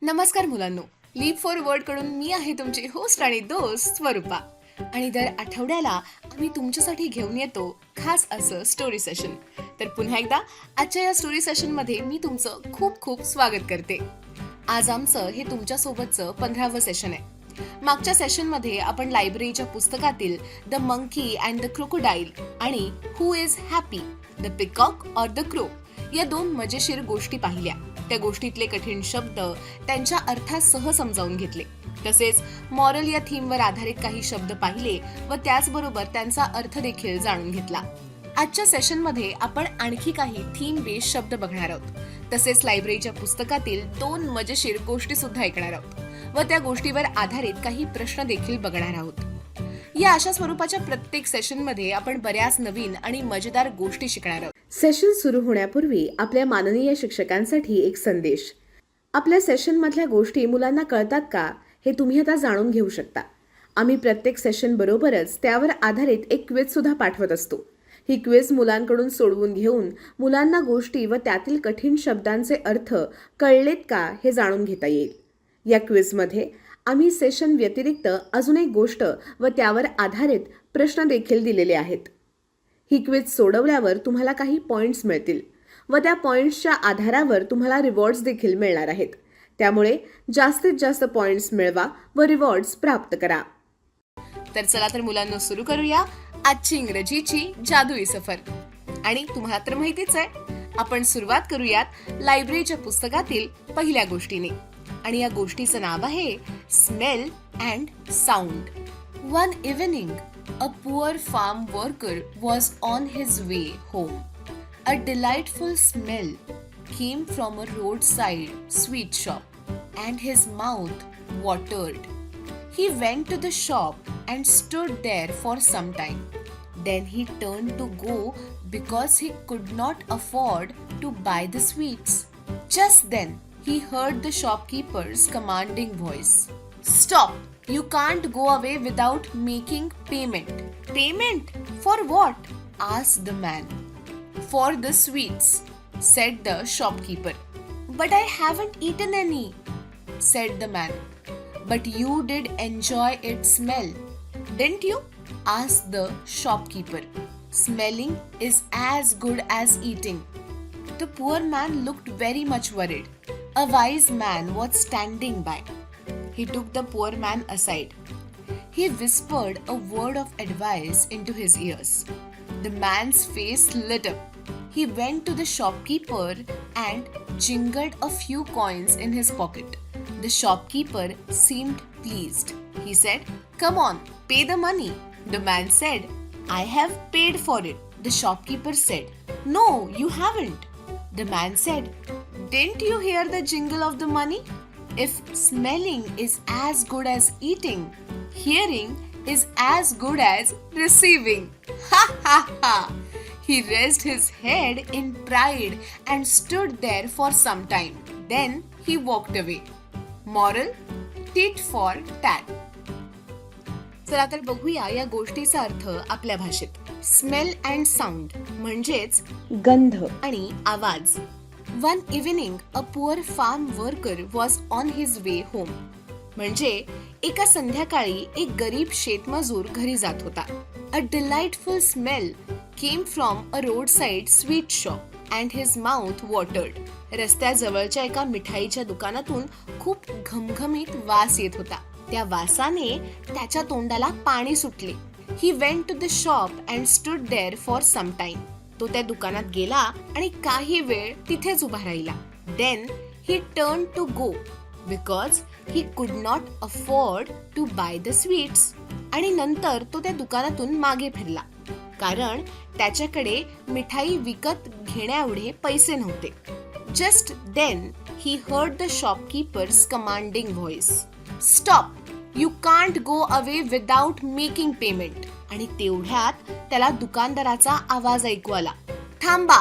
नमस्कार मुलांनो, leaf for word कडून मी आहे तुमची होस्ट आणि दोस्त स्वरूपा. आणि दर आठवड्याला आम्ही तुमच्यासाठी घेऊन येतो खास असं स्टोरी सेशन. तर पुन्हा एकदा आजच्या या स्टोरी सेशन मध्ये मी तुमचं खूप खूप स्वागत करते. आज आमचं हे तुमच्या सोबतचं 15वं सेशन आहे. मागच्या सेशन मध्ये आपण लायब्ररीच्या पुस्तकातील the monkey and the crocodile आणि who is happy, the peacock or the crow या दोन मजेशीर गोष्टी पाहिल्या. त्या गोष्टीतले कठीण शब्द त्यांच्या अर्थासह समजावून घेतले. तसेच मॉरल या थीमवर आधारित काही शब्द पाहिले व त्याचबरोबर त्यांचा अर्थ देखील जाणून घेतला. आजच्या सेशन मध्ये आपण आणखी काही थीम बेस्ड शब्द बघणार आहोत. तसेच लायब्ररीच्या पुस्तकातील 2 मजेशीर गोष्टी सुद्धा ऐकणार आहोत व त्या गोष्टीवर आधारित काही प्रश्न देखील बघणार आहोत. या अशा स्वरूपाच्या प्रत्येक सेशन मध्ये आपण बऱ्याच नवीन आणि मजेदार गोष्टी शिकणार आहोत. सेशन सुरू होण्यापूर्वी आपल्या माननीय शिक्षकांसाठी एक संदेश. आपल्या सेशन मधल्या गोष्टी मुलांना कळतात का हे तुम्ही आता जाणून घेऊ शकता. आम्ही प्रत्येक सेशन बरोबरच त्यावर आधारित एक क्विज सुद्धा पाठवत असतो. ही क्विज मुलांकडून सोडवून घेऊन मुलांना गोष्टी व त्यातील कठीण शब्दांचे अर्थ कळलेत का हे जाणून घेता येईल. या क्विजमध्ये आम्ही सेशन व्यतिरिक्त अजून एक गोष्ट व त्यावर आधारित प्रश्न देखील दिलेले आहेत. ही क्विज सोडवल्यावर तुम्हाला काही पॉइंट्स मिळतील व त्या पॉइंट्सच्या आधारावर तुम्हाला रिवॉर्ड्स देखील मिळणार आहेत. त्यामुळे जास्तीत जास्त पॉइंट्स मिळवा व रिवॉर्ड्स प्राप्त करा. तर चला तर मुलांना सुरू करूया आजची इंग्रजीची जादुई सफर. आणि तुम्हाला तर माहितीच आहे, आपण सुरुवात करूयात लायब्ररीच्या पुस्तकातील पहिल्या गोष्टीने. आणि या गोष्टीचं नाव आहे smell and sound. One evening a poor farm worker was on his way home. A delightful smell came from a roadside sweet shop, and his mouth watered. He went to the shop and stood there for some time. Then he turned to go because he could not afford to buy the sweets. Just then, he heard the shopkeeper's commanding voice. "Stop! You can't go away without making payment." "Payment? For what?" asked the man. "For the sweets," said the shopkeeper. "But I haven't eaten any," said the man. "But you did enjoy its smell, didn't you?" asked the shopkeeper. "Smelling is as good as eating." The poor man looked very much worried. A wise man was standing by. He took the poor man aside. He whispered a word of advice into his ears. The man's face lit up. He went to the shopkeeper and jingled a few coins in his pocket. The shopkeeper seemed pleased. He said, "Come on, pay the money." The man said, "I have paid for it." The shopkeeper said, "No, you haven't." The man said, "Didn't you hear the jingle of the money? If smelling is as good as eating, hearing is as good as receiving." Ha ha ha! He raised his head in pride and stood there for some time. Then he walked away. Moral: tit for tat. चला तर बघूया या गोष्टीचा अर्थ आपल्या भाषेत. Smell and sound म्हणजेच गंध आणि आवाज. One evening, a poor farm worker was on his way home. म्हणजे एका संध्याकाळी एक गरीब शेतमजूर घरी जात होता. A delightful smell came from a roadside sweet shop, and his mouth watered. रस्त्याजवळच्या एका मिठाईच्या दुकानातून खूप घमघमीत वास येत होता. त्या वासाने त्याच्या तोंडाला पाणी सुटले. He went to the shop and stood there for some time. तो त्या दुकानात गेला आणि काही वेळ तिथेच उभा राहिला. Then he turned to go because he could not afford to buy the sweets. आणि नंतर तो त्या दुकानातून मागे फिरला कारण त्याच्याकडे मिठाई विकत घेण्याएवढे पैसे नव्हते. Just then he heard the shopkeeper's commanding voice. "Stop! You can't go away without making payment." आणि तेवढ्यात त्याला दुकानदाराचा आवाज ऐकू आला. "थांबा!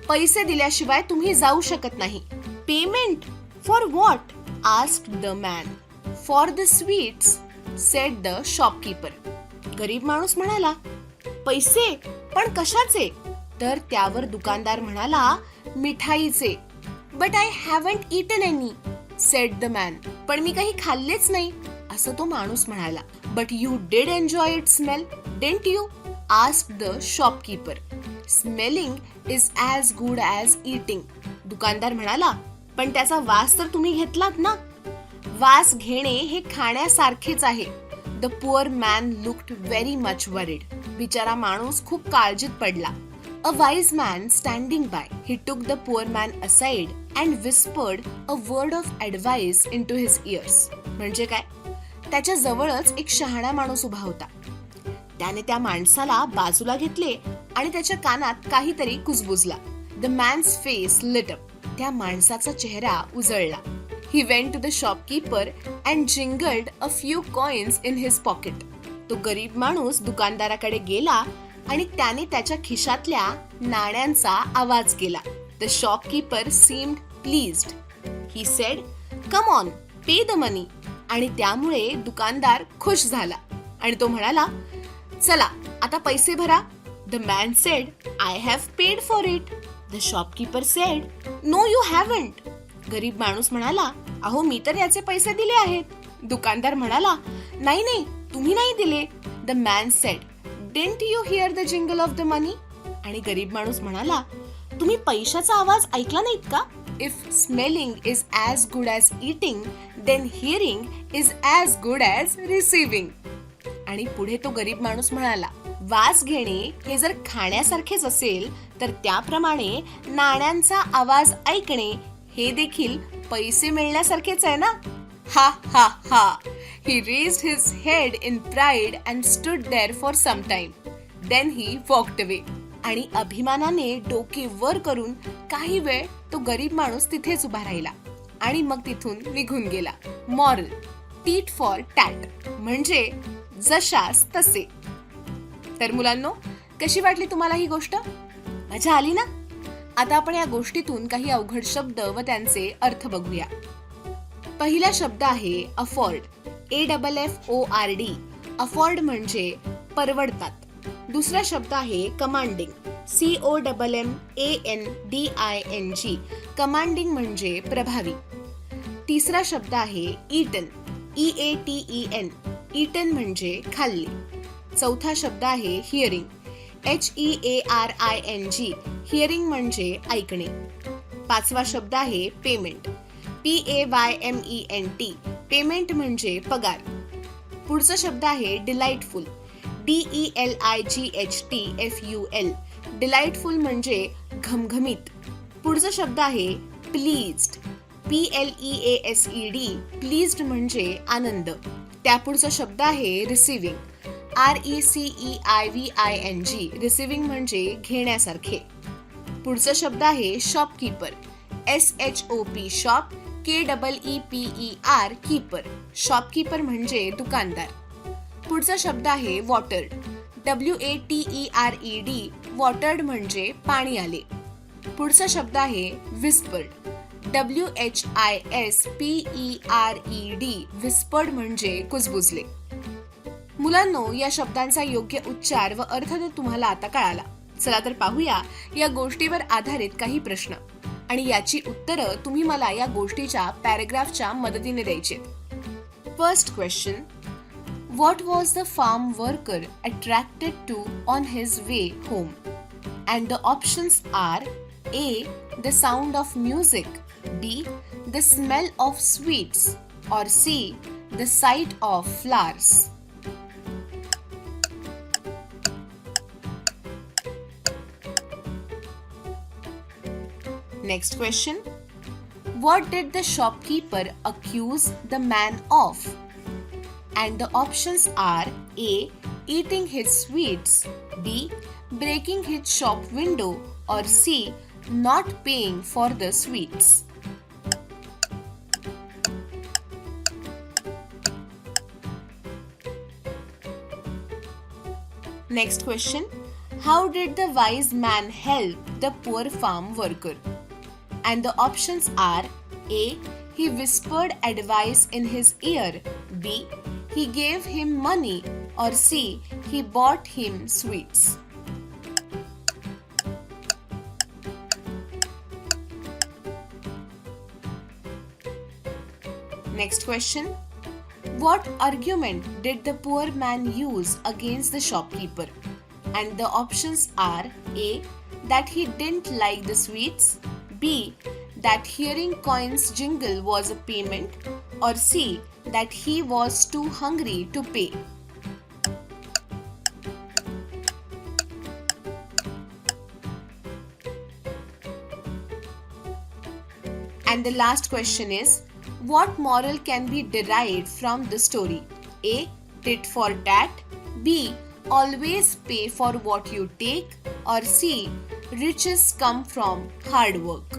पैसे दिल्याशिवाय तुम्ही जाऊ शकत नाही." "Payment? For what?" asked the man. "For the sweets," said the shopkeeper. गरीब माणूस म्हणाला, "पैसे? पण कशाचे?" तर त्यावर दुकानदार म्हणाला, "मिठाईचे." "But I haven't eaten any," sed the man. पण मी काही खाल्लेच नाही, असं तो माणूस म्हणाला. But you did enjoy it smell, didn't you? Asked the shopkeeper. Smelling is as good as eating. दुकानदार म्हणाला, पण त्याचा वास तर तुम्ही घेतलात ना? वास घेणे हे खाण्यासारखेच आहे. The poor man looked very much worried. बिचारा माणूस खूप काळजीत पडला. A wise man standing by, he took the poor man aside and whispered a word of advice into his ears. म्हणजे काय? त्याच्या जवळच एक शहाणा माणूस उभा होता. त्याने त्या माणसाला बाजूला घेतले आणि त्याच्या कानात काहीतरी कुजबुजला. The man's face lit up. त्या माणसाचा चेहरा उजळला. He went to the shopkeeper and jingled a few coins in his pocket. तो गरीब माणूस दुकानदाराकडे गेला आणि त्याने त्याच्या खिशातल्या नाण्यांचा आवाज केला. The shopkeeper seemed pleased. He said, "Come on, pay the money." आणि त्यामुळे दुकानदार खुश झाला आणि तो म्हणाला, चला आता पैसे भरा. The man said, "I have paid for it." The shopkeeper said, "No, you haven't." गरीब माणूस म्हणाला, अहो मी तर याचे पैसे दिले आहेत. दुकानदार म्हणाला, नाही नाही, तुम्ही नाही दिले. The man said, "Didn't you hear the jingle of the money?" आणि गरीब माणूस म्हणाला, तुम्ही पैशाचा आवाज ऐकला नाहीत का? If smelling is as good as eating, then hearing is as good as receiving. आणि पुढे तो गरीब माणूस म्हणाला, वास घेणे हे जर खाण्यासारखेच असेल तर त्याप्रमाणे नाण्यांचा आवाज ऐकणे हे देखील पैसे मिळण्यासारखेच आहे ना? हा हा हा. He raised his head in pride and stood there for some time. Then he walked away. आणि अभिमानाने डोके वर करून काही वेळ तो गरीब माणूस तिथेच उभा राहिला आणि मग तिथून निघून गेला. मॉरल, टीट फॉर टॅट, म्हणजे जशास तसे. तर मुलांनो, कशी वाटली तुम्हाला ही गोष्ट? मजा आली ना? आता आपण या गोष्टीतून काही अवघड शब्द व त्यांचे अर्थ बघूया. पहिला शब्द आहे अफोर्ड. AFFORD. अफोर्ड म्हणजे परवडतात. दुसरा शब्द आहे कमांडिंग. COMMANDING. कमांडिंग म्हणजे प्रभावी. तिसरा शब्द आहे ईटन. EATEN. ईटन म्हणजे खाल्ली. चौथा शब्द आहे हिअरिंग. HEARING. हिअरिंग म्हणजे ऐकणे. पाचवा शब्द आहे पेमेंट. PAYMENT. पेमेंट म्हणजे पगार. पुढचा शब्द आहे डिलाइटफुल. DELIGHTFUL. डिलाइटफुल म्हणजे घमघमीत. पुढचा शब्द आहे प्लीज्ड. PLEASED. प्लीज्ड म्हणजे आनंद. त्यापुढचा शब्द आहे रिसिव्हिंग. RECEIVING. रिसिव्हिंग म्हणजे घेण्यासारखे. पुढचा शब्द आहे shopkeeper. SHOP. Shop. KEEPER. Keeper. Shopkeeper म्हणजे दुकानदार. पुढचा शब्द आहे वॉटर्ड. WATERED. वॉटर्ड म्हणजे पाणी आले. पुढचा शब्द आहे विस्पर्ड. WHISPERED. विस्पर्ड म्हणजे कुजबुजले. मुलांनो, या शब्दांचा योग्य उच्चार व अर्थ तर तुम्हाला आता कळाला. चला तर पाहूया या गोष्टीवर आधारित काही प्रश्न आणि याची उत्तरं तुम्ही मला या गोष्टीच्या पॅराग्राफच्या मदतीने द्यायची. First question. What was the farm worker attracted to on his way home? And the options are A. The sound of music, B. The smell of sweets, or C. The sight of flowers. Next question. What did the shopkeeper accuse the man of? And the options are A. Eating his sweets, B. Breaking his shop window, or C. Not paying for the sweets. Next question. How did the wise man help the poor farm worker? And the options are A. He whispered advice in his ear, B. He gave him money, or C. He bought him sweets. Next question. What argument did the poor man use against the shopkeeper? And the options are A. That he didn't like the sweets, B. That hearing coins jingle was a payment, or C. That he was too hungry to pay. And the last question is, what moral can be derived from the story? A. Tit for tat. B. Always pay for what you take. Or C. Riches come from hard work.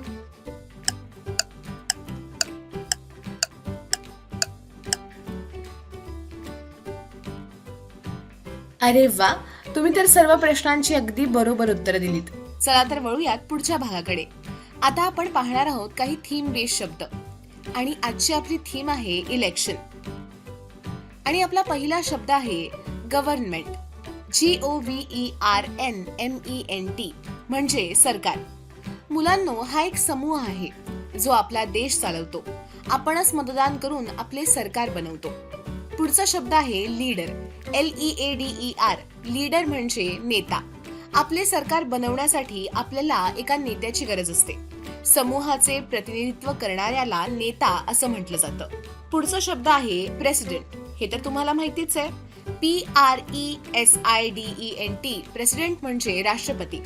अरे वा, तुम्ही तर सर्व प्रश्नांची अगदी बरोबर उत्तरं दिलीत. चला तर वळूयात पुढच्या भागाकडे. आता आपण पाहणार आहोत काही थीम बेस्ड शब्द आणि आजची आपली थीम आहे इलेक्शन. आणि आपला पहिला शब्द आहे गव्हर्नमेंट. GOVERNMENT म्हणजे सरकार. मुलांनो, हा एक समूह आहे जो आपला देश चालवतो. आपणच मतदान करून आपले सरकार बनवतो. पुढचा शब्द आहे लीडर. LEADER. लीडर म्हणजे नेता. आपले सरकार बनवण्यासाठी आपल्याला एका नेत्याची गरज असते. समूहाचे प्रतिनिधित्व करणाऱ्याला नेता असं म्हटलं जातं. पुढचा शब्द आहे प्रेसिडेंट. हे तर तुम्हाला माहितीच आहे. PRESIDENT. प्रेसिडेंट म्हणजे राष्ट्रपती.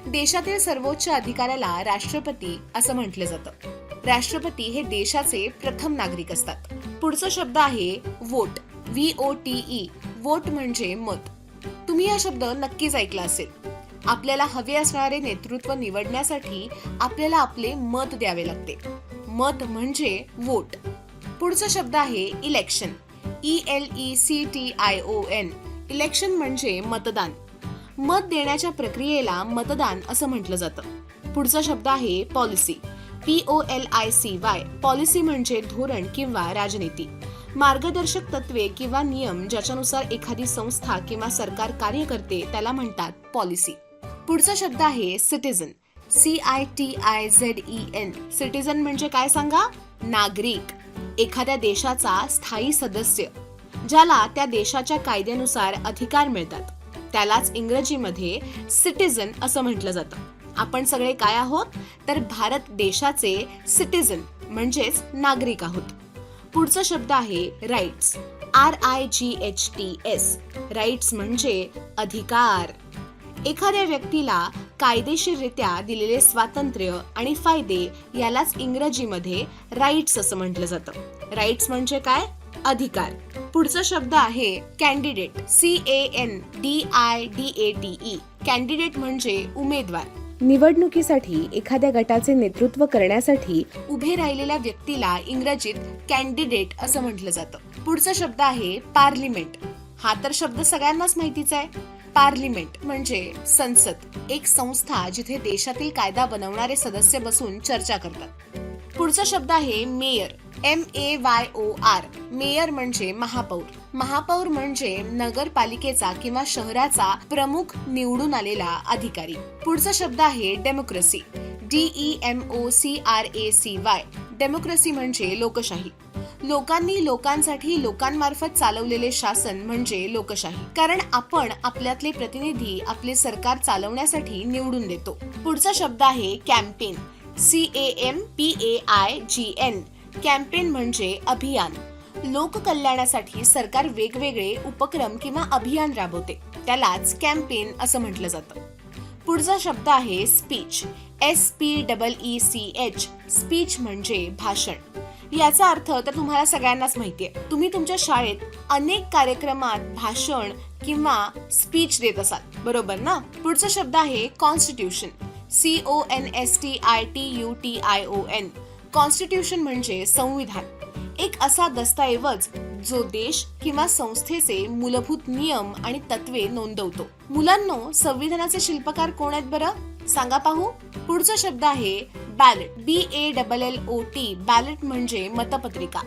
देशातील सर्वोच्च अधिकाऱ्याला राष्ट्रपती असं म्हटलं जातं. राष्ट्रपती हे देशाचे प्रथम नागरिक असतात. पुढचा शब्द आहे वोट. VOTE. वोट म्हणजे मत. तुम्ही हा शब्द नक्कीच ऐकला असेल. आपल्याला हवे असणारे नेतृत्व निवडण्यासाठी आपल्याला आपले मत द्यावे लागते. मत म्हणजे वोट. पुढचा शब्द आहे इलेक्शन. ELECTION. इलेक्शन म्हणजे मतदान. मत देण्याच्या प्रक्रियेला मतदान असं म्हटलं जातं. पुढचा शब्द आहे पॉलिसी. POLICY. पॉलिसी म्हणजे धोरण किंवा राजनीती. मार्गदर्शक तत्वे किंवा नियम ज्याच्यानुसार एखादी संस्था किंवा सरकार कार्य करते त्याला म्हणतात पॉलिसी. पुढचा शब्द आहे सिटिझन. CITIZEN. सिटिझन म्हणजे काय सांगा? नागरिक. एखाद्या देशाचा स्थायी सदस्य ज्याला त्या देशाच्या कायद्यानुसार अधिकार मिळतात त्यालाच इंग्रजीमध्ये सिटिझन असं म्हटलं जातं. आपण सगळे काय आहोत? तर भारत देशाचे सिटिझन म्हणजेच नागरिक आहोत. पुढचा शब्द आहे राईट्स. RIGHTS. राईट्स म्हणजे अधिकार. एखाद्या व्यक्तीला कायदेशीररित्या दिलेले स्वातंत्र्य आणि फायदे यालाच इंग्रजीमध्ये राईट्स असं म्हटलं जातं. राईट्स म्हणजे काय? अधिकार. पुढचा शब्द आहे कॅन्डिडेट. CANDIDATE. कॅन्डिडेट म्हणजे उमेदवार. निवडणुकीसाठी एखाद्या गटाचे नेतृत्व करण्यासाठी उभे राहिलेल्या व्यक्तीला इंग्रजीत कॅन्डिडेट असं म्हटलं जातं. पुढचा शब्द आहे पार्लिमेंट. हा तर शब्द सगळ्यांनाच माहितीच आहे. पार्लिमेंट म्हणजे संसद. एक संस्था जिथे देशातील कायदा बनवणारे सदस्य बसून चर्चा करतात. पुढचा शब्द आहे मेयर. MAYOR. मेयर म्हणजे महापौर. महापौर म्हणजे नगरपालिकेचा किंवा शहराचा प्रमुख निवडून आलेला अधिकारी. पुढचा शब्द आहे डेमोक्रेसी. DEMOCRACY. डेमोक्रेसी म्हणजे लोकशाही. लोकांनी लोकांसाठी लोकांमार्फत चालवलेले शासन म्हणजे लोकशाही. कारण आपण आपल्यातले प्रतिनिधी आपले सरकार चालवण्यासाठी निवडून देतो. पुढचा शब्द आहे कॅम्पेन. CAMPAIGN. कॅम्पेन म्हणजे अभियान. लोककल्याणासाठी सरकार वेगवेगळे उपक्रम किंवा अभियान राबवते त्यालाच कॅम्पेन असं म्हटलं जातं. पुढचा शब्द आहे स्पीच. SPEECH. स्पीच म्हणजे भाषण. याचा अर्थ तर तुम्हाला सगळ्यांनाच माहितीये. तुम्ही तुमच्या शाळेत अनेक कार्यक्रमात भाषण किंवा स्पीच देत असाल, बरोबर ना? पुढचा शब्द आहे कॉन्स्टिट्यूशन. CONSTITUTION. कॉन्स्टिट्यूशन म्हणजे संविधान. एक असा दस्तऐवज जो देश किंवा संस्थेचे मूलभूत नियम आणि तत्वे नोंदवतो. मुलांनो, संविधानाचे शिल्पकार कोण आहेत बरं? सांगा पाहू. पुढचा शब्द आहे बॅलेट. BALLOT. बॅलेट म्हणजे मतपत्रिका.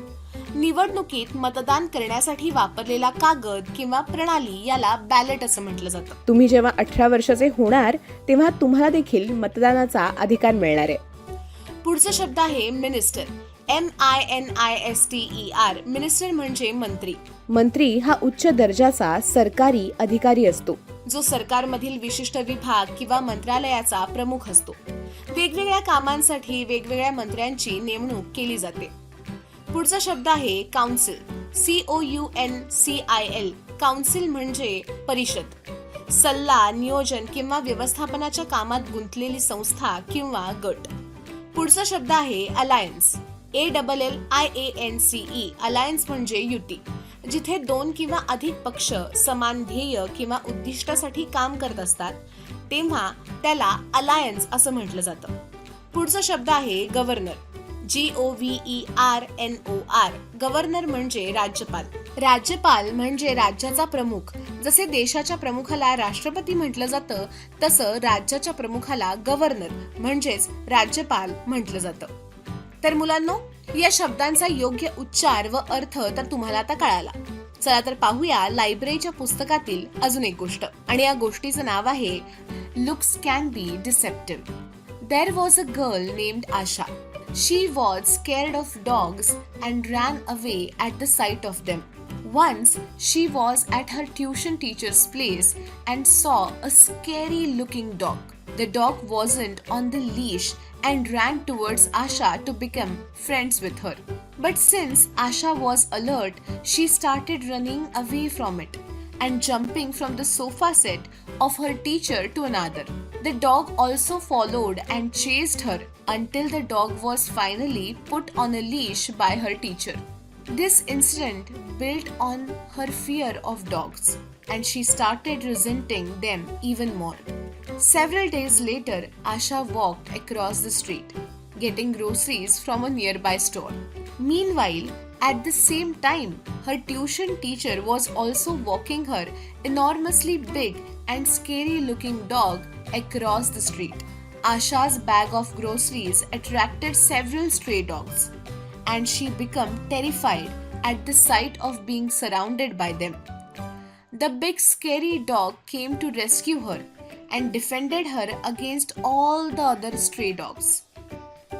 निवडणुकीत मतदान करण्यासाठी वापरलेला कागद किंवा प्रणाली याला बॅलेट असं म्हटलं जातं. तुम्ही जेव्हा 18 वर्षाचे होणार तेव्हा तुम्हाला देखील मतदानाचा अधिकार मिळणार आहे. पुढचा शब्द आहे मिनिस्टर. MINISTER, मिनिस्टर म्हणजे मंत्री. मंत्री हा उच्च दर्जाचा सरकारी अधिकारी असतो. जो सरकारमधील विशिष्ट विभाग किंवा मंत्रालयाचा प्रमुख असतो. वेगवेगळ्या कामांसाठी वेगवेगळ्या मंत्र्यांची नेमणूक केली जाते. पुढचा शब्द आहे काउन्सिल. COUNCIL. काउन्सिल म्हणजे परिषद. सल्ला, नियोजन किंवा व्यवस्थापनाच्या कामात गुंतलेली संस्था किंवा गट. पुढचा शब्द आहे अलायन्स. ALLIANCE. अलायन्स म्हणजे युती. जिथे 2 किंवा अधिक पक्ष समान ध्येय किंवा उद्दिष्टासाठी काम करत असतात तेव्हा त्याला अलायन्स असं म्हटलं जातं. पुढचा शब्द आहे गव्हर्नर. GOVERNOR. गव्हर्नर म्हणजे राज्यपाल. राज्यपाल म्हणजे राज्याचा प्रमुख. जसे देशाच्या प्रमुखाला राष्ट्रपती म्हटलं जातं तसं राज्याच्या प्रमुखाला गव्हर्नर म्हणजेच राज्यपाल म्हटलं जातं. तर मुलांनो, या शब्दांचा योग्य उच्चार व अर्थ तर तुम्हाला आता कळाला. चला तर पाहूया लायब्ररीच्या पुस्तकातील अजून एक गोष्ट. आणि या गोष्टीचं नाव आहे looks can be deceptive. There was a girl named Asha. She was scared of dogs and ran away at the sight of them. Once, she was at her tuition teacher's place and saw a scary looking dog. The dog wasn't on the leash and ran towards Asha to become friends with her. But since Asha was alert, she started running away from it and jumping from the sofa set of her teacher to another. The dog also followed and chased her until the dog was finally put on a leash by her teacher. This incident built on her fear of dogs, and she started resenting them even more. Several days later, Asha walked across the street, getting groceries from a nearby store. Meanwhile, at the same time, her tuition teacher was also walking her enormously big and scary looking dog across the street. Asha's bag of groceries attracted several stray dogs, and she became terrified at the sight of being surrounded by them. The big scary dog came to rescue her and defended her against all the other stray dogs.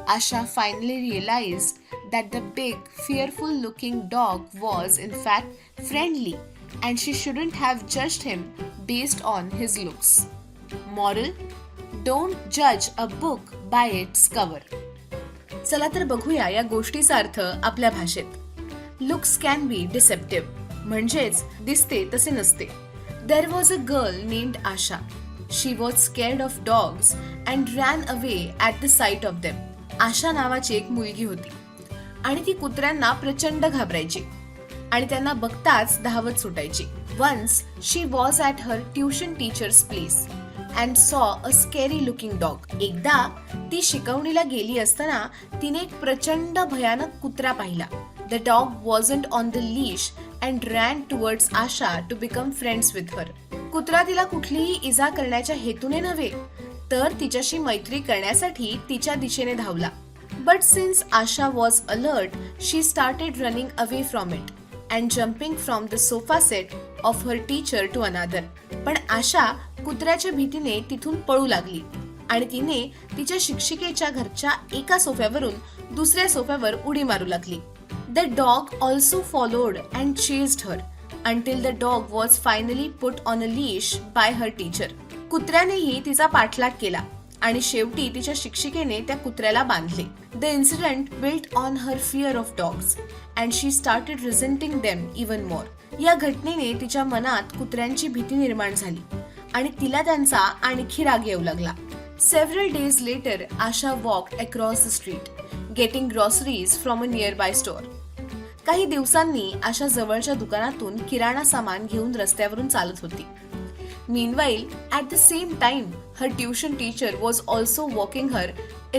Asha finally realized that the big, fearful-looking dog was in fact friendly, and she shouldn't have judged him based on his looks. Moral: Don't judge a book by its cover. चला तर बघूया या गोष्टीचा अर्थ आपल्या भाषेत. Looks can be deceptive म्हणजेच दिसते तसे नसते. There was a girl named Asha. She was scared of dogs and ran away at the sight of them. Asha नावाची एक मुलगी होती आणि ती कुत्र्यांना प्रचंड घाबरायची आणि त्यांना बघताच धावत सुटायची. Once she was at her tuition teacher's place and saw a scary looking dog. एकदा ती शिकवणीला गेली असताना तिने एक प्रचंड भयानक कुत्रा पाहिला. The dog wasn't on the leash and ran towards Asha to become friends with her. कुत्रा तिला कुठलीही इजा करण्याच्या हेतूने नव्हे तर तिच्याशी मैत्री करण्यासाठी तिच्या दिशेने धावला. But since Asha was alert, she started running away from it and jumping from the sofa set of her teacher to another. पण आशा कुत्र्याच्या भीतीने तिथून पळू लागली आणि तिने तिच्या शिक्षिकेच्या घरच्या एका सोफ्यावरून दुसऱ्या सोफ्यावर उडी मारू लागली. The dog also followed and chased her until the dog was finally put on a leash by her teacher. कुत्र्यानेही तिचा पाठलाग केला आणि शेवटी तिच्या शिक्षिकेने त्या कुत्र्याला बांधले. The incident built on her fear of dogs and she started resenting them even more. या घटनेने तिच्या मनात कुत्र्यांची भीती निर्माण झाली आणि तिला त्यांचा आणखी राग येऊ लागला. Several days later, Asha walked across the street, getting groceries from a nearby store. काही दिवसांनी आशा जवळच्या दुकानातून किराणा सामान घेऊन रस्त्यावरून चालत होती. Meanwhile, at the same time, her tuition teacher was also walking her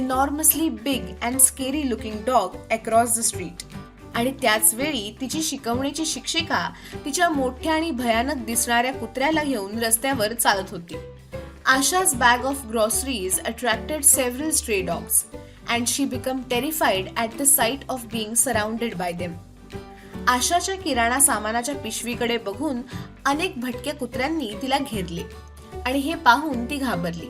enormously big and scary looking dog across the street. आणि त्याच वेळी तिची शिकवणीची शिक्षिका तिच्या मोठ्या आणि भयानक दिसणाऱ्या कुत्र्याला घेऊन रस्त्यावर चालत होती. Asha's bag of groceries attracted several stray dogs, and she became terrified at the sight of being surrounded by them. आशाच्या किराणा सामानाच्या पिशवीकडे बघून अनेक भटक्या कुत्र्यांनी तिला घेरले आणि हे पाहून ती घाबरली.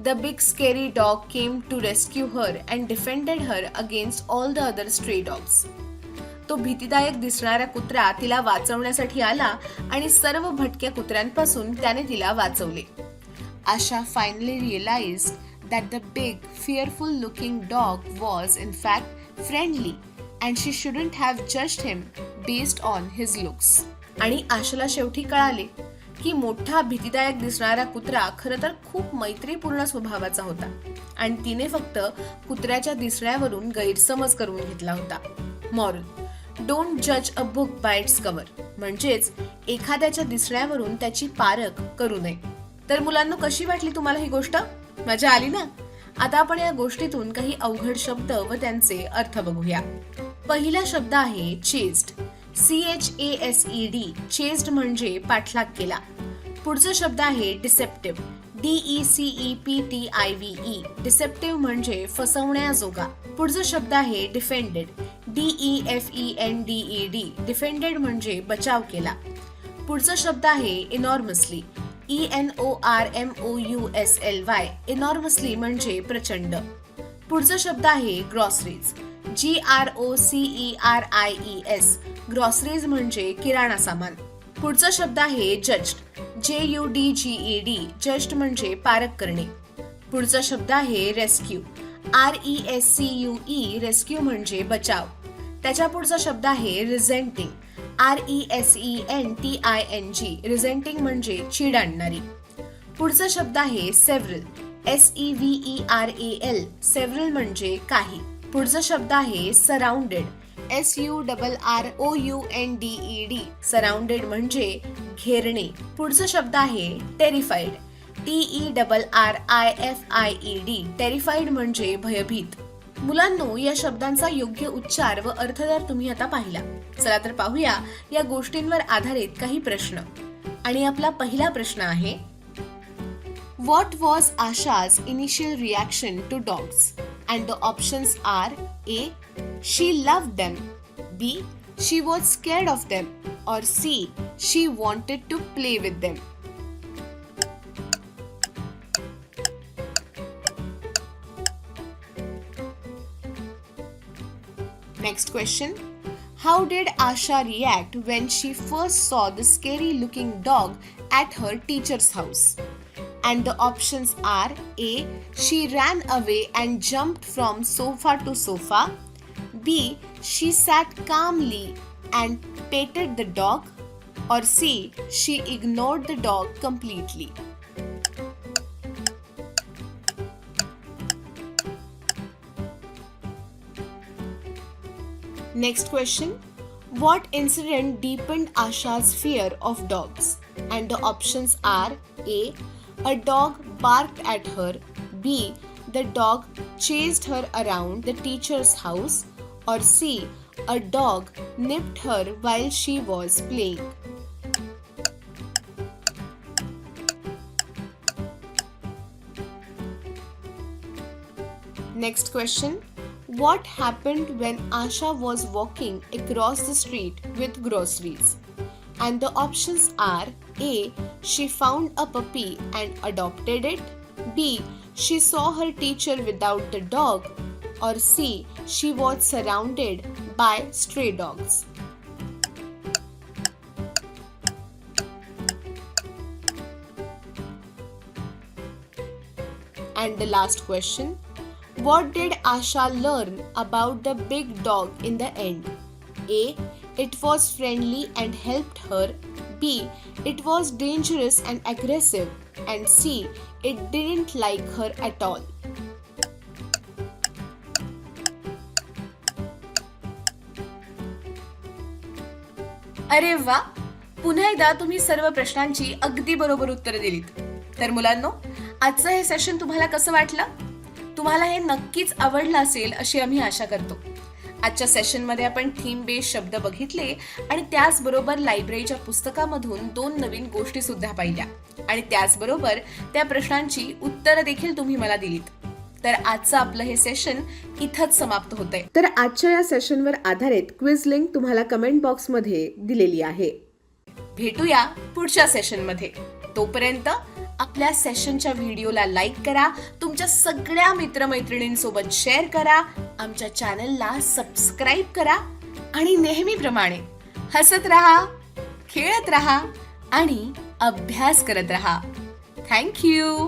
The big scary dog came to rescue her and defended her against all the other stray dogs. तो भीतीदायक दिसणारा कुत्रा तिला वाचवण्यासाठी आला आणि सर्व भटक्या कुत्र्यांपासून त्याने तिला वाचवले. Asha finally realized that the big, fearful-looking dog was in fact friendly and she shouldn't have judged him based on his looks. आणि आशाला शेवटी कळाले की मोठा भीतीदायक दिसणारा कुत्रा खरं तर खूप मैत्रीपूर्ण स्वभावाचा होता आणि तिने फक्त कुत्र्याच्या दिसण्यावरून गैरसमज करून घेतला होता. मॉरल: डोंट जज a book by it's cover. म्हणजेच एखाद्याच्या दिसण्यावरून त्याची पारख करू नये. तर मुलांनो, कशी वाटली तुम्हाला ही गोष्ट? मजा आली ना? आता आपण या गोष्टीतून काही अवघड शब्द व त्यांचे अर्थ बघूया. पहिला शब्द आहे चेस्ड. CHASED. चेस्ड म्हणजे पाठलाग केला. पुढचा शब्द आहे डिसेप्टिव्ह. DECEPTIVE. डिसेप्टिव्ह म्हणजे फसवण्याजोगा. पुढचा शब्द आहे डिफेंडेड. DEFENDED. डिफेंडेड म्हणजे बचाव केला. पुढचा शब्द आहे इनॉर्मसली. ENORMOUSLY. इनॉर्मसली म्हणजे प्रचंड. पुढचा शब्द आहे ग्रॉसरीज. GROCERIES. ग्रॉसरीज म्हणजे किराणा सामान. पुढचा शब्द आहे जज्ड. JUDGED. जज्ड म्हणजे पारख करणे. पुढचा शब्द आहे रेस्क्यू. RESCUE. रेस्क्यू म्हणजे बचाव. त्याच्या पुढचा शब्द आहे रिझेंटिंग. RESENTING. रिझेंटिंग म्हणजे चीड आणणारी. पुढचा शब्द आहे सेव्हरल. SEVERAL. सेव्हरल म्हणजे काही. पुढचा शब्द आहे सराउंडेड. SURROUNDED. सराउंडेड म्हणजे घेरणे. पुढचा शब्द आहे टेरिफाईड. TERRIFIED. टेरिफाईड म्हणजे भयभीत. मुलांनो, या शब्दांचा योग्य उच्चार व अर्थधार तुम्ही आता पाहिला. चला तर पाहूया या गोष्टींवर आधारित काही प्रश्न. आणि आपला पहिला प्रश्न आहे, What was Asha's initial reaction to dogs? And the options are A. She loved them. B. She was scared of them. Or C. She wanted to play with them. Next question. How did Asha react when she first saw the scary looking dog at her teacher's house? And the options are A. She ran away and jumped from sofa to sofa. B. She sat calmly and petted the dog. Or C. She ignored the dog completely. Next question. What incident deepened Asha's fear of dogs? And the options are A. A dog barked at her. B. The dog chased her around the teacher's house. Or C. A dog nipped her while she was playing. Next question. What happened when Asha was walking across the street with groceries? And the options are A. She found a puppy and adopted it. B. She saw her teacher without the dog. Or C. She was surrounded by stray dogs. And the last question. What did Asha learn about the big dog in the end? A. It was friendly and helped her. B. It was dangerous and aggressive. And C. It didn't like her at all. अरे वा! पुन्हा एकदा तुम्ही सर्व प्रश्नांची अगदी बरोबर उत्तरं दिलीत. तर मुलांनो, आजचं हे सेशन तुम्हाला कसं वाटलं? तुम्हाला हे नक्कीच आवडलं असेल अशी आम्ही आशा करतो. आजच्या सेशनमध्ये आपण थीम बेस्ड शब्द बघितले आणि त्याचबरोबर लायब्ररीच्या पुस्तकामधून 2 नवीन गोष्टी सुद्धा पाहिल्या आणि त्याचबरोबर त्या प्रश्नांची उत्तरं देखील तुम्ही मला दिलीत. तर आजचं आपलं हे सेशन इथंच समाप्त होतंय. तर आजच्या या सेशनवर आधारित क्विज लिंक तुम्हाला कमेंट बॉक्समध्ये दिलेली आहे. भेटूया पुढच्या सेशनमध्ये. तोपर्यंत आपल्या सेशनच्या व्हिडिओला लाईक करा, तुमच्या सगळ्या मित्रमैत्रिणींसोबत शेअर करा, आमच्या चॅनलला सबस्क्राईब करा आणि नेहमीप्रमाणे हसत रहा, खेळत रहा आणि अभ्यास करत रहा. Thank you.